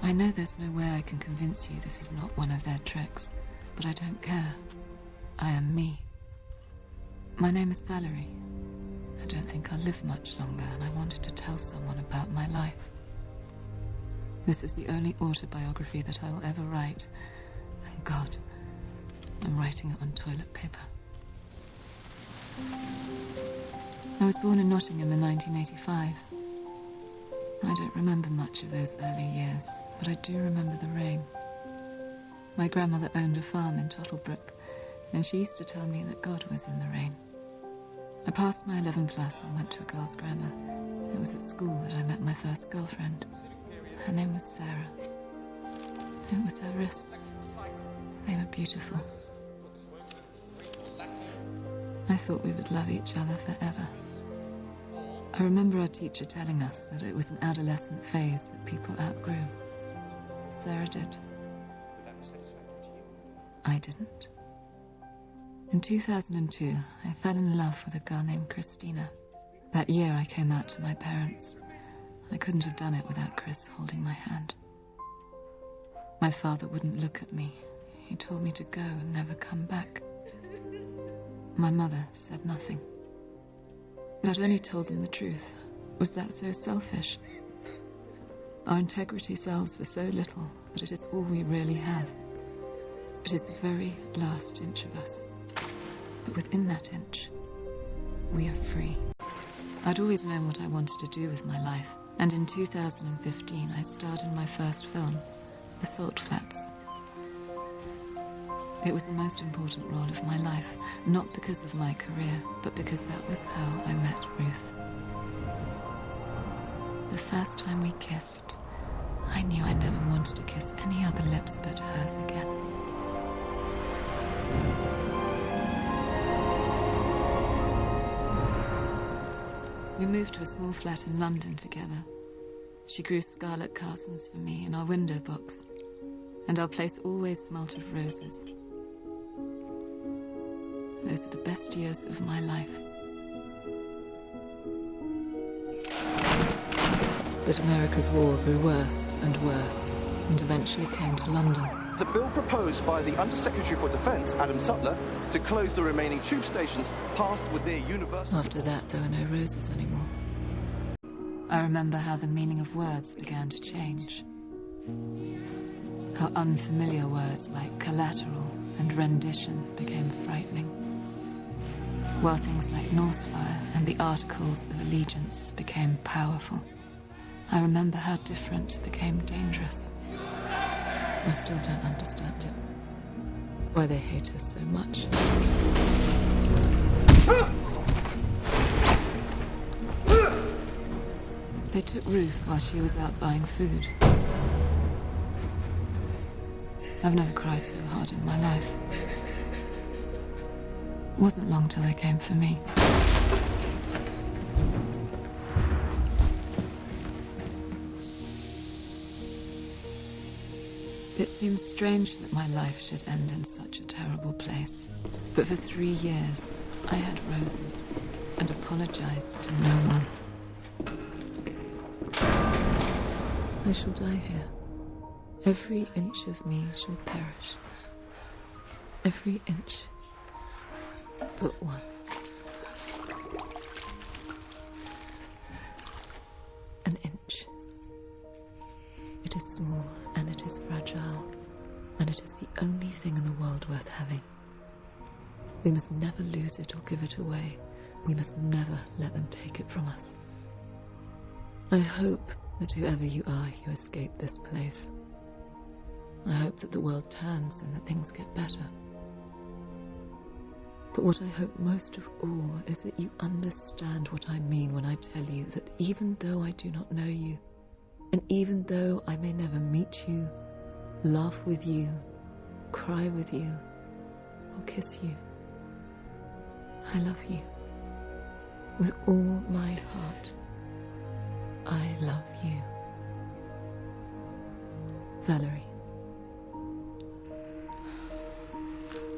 I know there's no way I can convince you this is not one of their tricks, but I don't care. I am me. My name is Valerie. I don't think I'll live much longer, and I wanted to tell someone about my life. This is the only autobiography that I will ever write. And God, I'm writing it on toilet paper. I was born in Nottingham in 1985. I don't remember much of those early years, but I do remember the rain. My grandmother owned a farm in Tottlebrook, and she used to tell me that God was in the rain. I passed my 11 plus and went to a girls' grammar. It was at school that I met my first girlfriend. Her name was Sarah. It was her wrists. They were beautiful. I thought we would love each other forever. I remember our teacher telling us that it was an adolescent phase that people outgrew. Sarah did. I didn't. In 2002, I fell in love with a girl named Christina. That year I came out to my parents. I couldn't have done it without Chris holding my hand. My father wouldn't look at me. He told me to go and never come back. My mother said nothing. But I'd only told them the truth. Was that so selfish? Our integrity sells for so little, but it is all we really have. It is the very last inch of us. But within that inch, we are free. I'd always known what I wanted to do with my life, and in 2015 I starred in my first film, The Salt Flats. It was the most important role of my life, not because of my career, but because that was how I met Ruth. The first time we kissed, I knew I never wanted to kiss any other lips but hers again. We moved to a small flat in London together. She grew scarlet carsons for me in our window box, and our place always smelt of roses. Those were the best years of my life. But America's war grew worse and worse, and eventually came to London. It's a bill proposed by the Undersecretary for Defence, Adam Sutler, to close the remaining tube stations passed with their university. After that, there were no roses anymore. I remember how the meaning of words began to change. How unfamiliar words like collateral and rendition became frightening. While things like Northfire and the Articles of Allegiance became powerful. I remember how different became dangerous. I still don't understand it. Why they hate us so much. They took Ruth while she was out buying food. I've never cried so hard in my life. It wasn't long till they came for me. It seems strange that my life should end in such a terrible place. But for 3 years, I had roses and apologized to no one. I shall die here. Every inch of me shall perish. Every inch but one. An inch. It is small and it is fragile, and it is the only thing in the world worth having. We must never lose it or give it away. We must never let them take it from us. I hope that whoever you are, you escape this place. I hope that the world turns and that things get better. But what I hope most of all is that you understand what I mean when I tell you that even though I do not know you, and even though I may never meet you, laugh with you, cry with you, or kiss you, I love you. With all my heart, I love you. Valerie.